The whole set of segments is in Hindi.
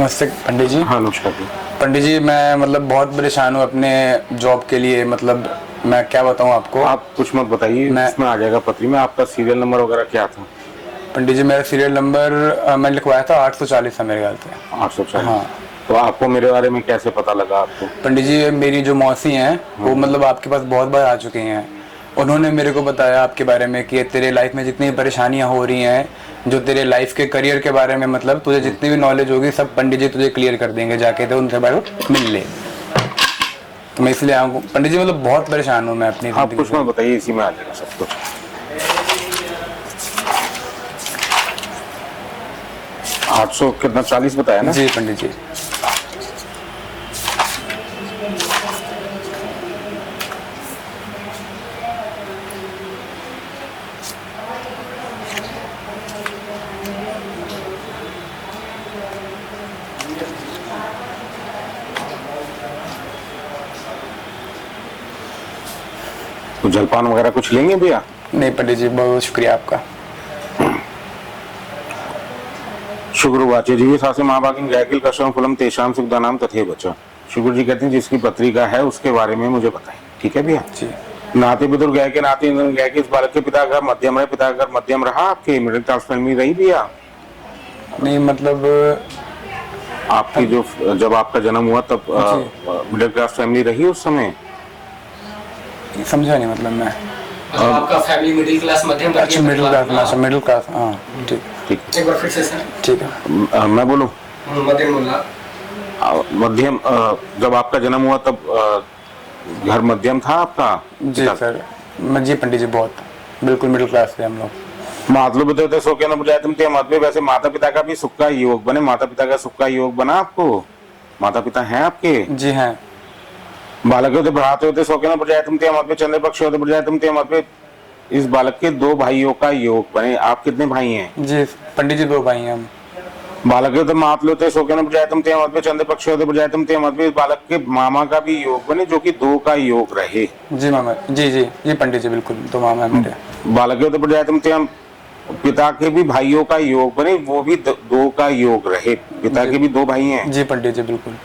नमस्ते पंडित जी। हाँ नमस्कार जी। पंडित जी मैं मतलब बहुत परेशान हूँ अपने जॉब के लिए। मतलब मैं क्या बताऊँ आपको। आप कुछ मत बताइए, इसमें आ जाएगा पत्री में। आपका सीरियल नंबर वगैरह क्या था? पंडित जी मेरा सीरियल नंबर मैं लिखवाया था 840 था मेरे ख्याल से। 840। हाँ तो आपको मेरे बारे में कैसे पता लगा आपको? पंडित जी मेरी जो मौसी हैं वो मतलब आपके पास बहुत बार आ चुकी हैं। उन्होंने मेरे को बताया आपके बारे में कि तेरे लाइफ में जितनी परेशानियां हो रही हैं, जो तेरे लाइफ के करियर के बारे में मतलब तुझे जितनी भी नॉलेज होगी सब पंडित जी तुझे क्लियर कर देंगे, जाके तो उनसे बारे में मिल ले। तो मैं इसलिए आऊँ पंडित जी, मतलब बहुत परेशान हूँ मैं अपनी आप जिंदगी कुछ से। मत बताइए, इसी में आ जाएगा सब कुछ। 800 कितना 40 बताया ना? जी पंडित जी। तो जलपान वगैरह कुछ लेंगे भैया? नहीं पंडित जी, बहुत शुक्रिया आपका। शुक्रवाचे जीवे सासे महाभागिन गायकिल कशम फुलम तेषाम सुखदानाम तथे बचा। शुक्र जी कहते हैं जिसकी पत्रिका है उसके बारे में मुझे बताएं। ठीक है भैया जी। नाते पितुर गए के नाते गए के इस बालक के पिता का मध्यम रहे, पिता का मध्यम रहा। आपके मिडिल क्लास फैमिली रही भैया? नहीं मतलब आपकी जो जब आपका जन्म हुआ तब मिडिल क्लास फैमिली रही उस समय? समझा नहीं मतलब मैं। आपका फैमिली मिडिल क्लास मध्यम? अच्छा मिडिल क्लास, मिडिल क्लास। हाँ ठीक ठीक। एक बार फिर से सर। ठीक है। मैं बोलूं? मध्यम बोला। मध्यम जब आपका जन्म हुआ तब घर मध्यम था आपका? जी सर। जी पंडित जी बहुत बिल्कुल मिडिल क्लास थे हम लोग। मातलु बिते सो के न बुझाए तुम ते मत में। वैसे माता पिता का भी सुख का योग बने, माता पिता का सुख का योग बना आपको? माता पिता हैं आपके? जी हैं। बालक होते बढ़ाते होते सो के न बुझाए तुम ते मत में। चंद्र पक्ष होते बुझाए तुम ते मत में। इस बालक के 2 भाइयों का योग बने। आप कितने भाई हैं? जी पंडित जी 2 भाई हैं हम। बालक होते मात लोते सो के न बुझाए तुम ते मत में। चंद्र पक्ष होते बुझाए तुम ते मत में। इस बालक के मामा का भी योग बने, जो कि 2 का योग रहे। जी मामा जी पंडित जी बिल्कुल 2 मामा है मेरे। बालक होते बुझाए तुम ते पिता के भी भाइयों का योग बने, वो भी 2 का योग रहे। पिता के भी 2 भाई हैं। जी पंडित जी बिल्कुल।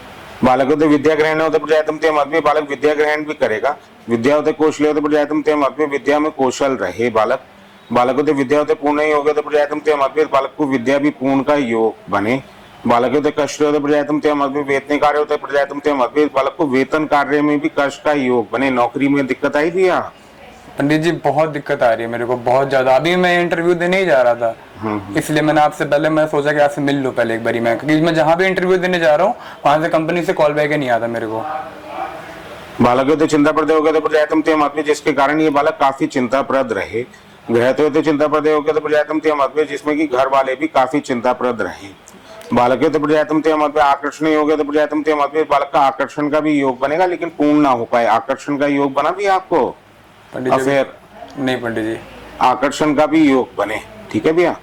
बालक होते विद्या ग्रहण होते प्रजातम ते मत में। बालक विद्या ग्रहण भी करेगा। विद्या होते कौशल होते प्रजातम ते मत में। विद्या में कौशल रहे बालक। बालक होते विद्या होते पूर्ण ही होगा तो प्रजातम ते मत में। बालक को विद्या भी पूर्ण का योग बने। बालक होते कष्ट होते प्रजातम ते मत में। वेतन कार्य होते प्रजातम ते मत में। बालक को वेतन कार्य में भी कष्ट का योग बने। नौकरी में दिक्कत आई थी? पंडित जी बहुत दिक्कत आ रही है मेरे को, बहुत ज्यादा। अभी मैं इंटरव्यू देने ही जा रहा था, इसलिए मैंने आपसे पहले मैं सोचा कि आपसे मिल लूं पहले एक बारी मैं, क्योंकि मैं जहां भी इंटरव्यू देने जा रहा हूँ वहां से कंपनी से कॉल बैक ही नहीं आता मेरे को। बालक होते चिंताप्रद हो गए तो प्रजातम ते मत में, जिसके कारण ये बालक काफी चिंताप्रद रहे। ग्रहते होते चिंताप्रद हो गए तो प्रजातम ते मत में, जिसमें कि घर वाले भी काफी चिंताप्रद रहे। बालक होते प्रजातम ते मत में आकर्षण हो गए तो प्रजातम ते मत में। बालक का आकर्षण का भी योग बनेगा, लेकिन पूर्ण ना हो पाए। आकर्षण का योग बना भी आपको? पंडित जी नहीं पंडित जी। आकर्षण का भी योग बने। ठीक है भैया।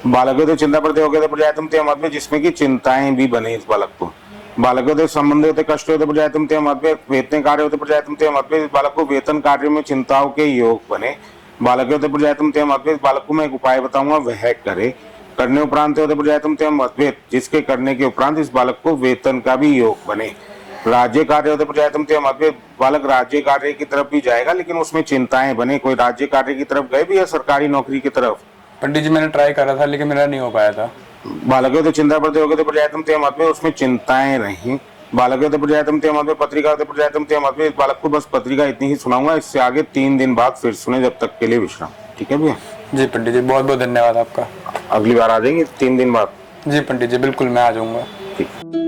बालक होते चिंता प्रदे हो गए तो प्रजातम ते मत में, जिसमें की चिंताएं भी बने इस बालक को। बालक होते संबंध होते कष्ट होते प्रजातम ते मत में। वेतन कार्य होते प्रजातम ते मत में। इस बालक को वेतन कार्य में चिंताओं के योग बने। बालक होते प्रजातम ते मत में। इस बालक को मैं एक उपाय बताऊंगा, वह करे। करने उपरांत होते प्रजातम ते मत में, जिसके करने के उपरांत इस बालक को वेतन का भी योग बने। राज्य कार्य होते प्रजातम ते मत में। बालक राज्य कार्य की तरफ भी जाएगा, लेकिन उसमें चिंताएं बने। कोई राज्य कार्य की तरफ गए भी या सरकारी नौकरी की तरफ? पंडित जी मैंने ट्राई करा था लेकिन मेरा नहीं हो पाया था। बालक तो चिंता पड़ते हो गए तो प्रजातम ते मत में, उसमें चिंताएं रही। बालक तो प्रजातम ते मत में। पत्रिका होते प्रजातम ते मत में। इस बालक को बस पत्रिका इतनी ही सुनाऊंगा, इससे आगे 3 दिन बाद फिर सुने। जब तक के लिए विश्राम। ठीक है भैया? जी पंडित जी बहुत बहुत धन्यवाद आपका। अगली बार आ जाएंगे 3 दिन बाद? जी पंडित जी बिल्कुल मैं आ जाऊंगा। ठीक।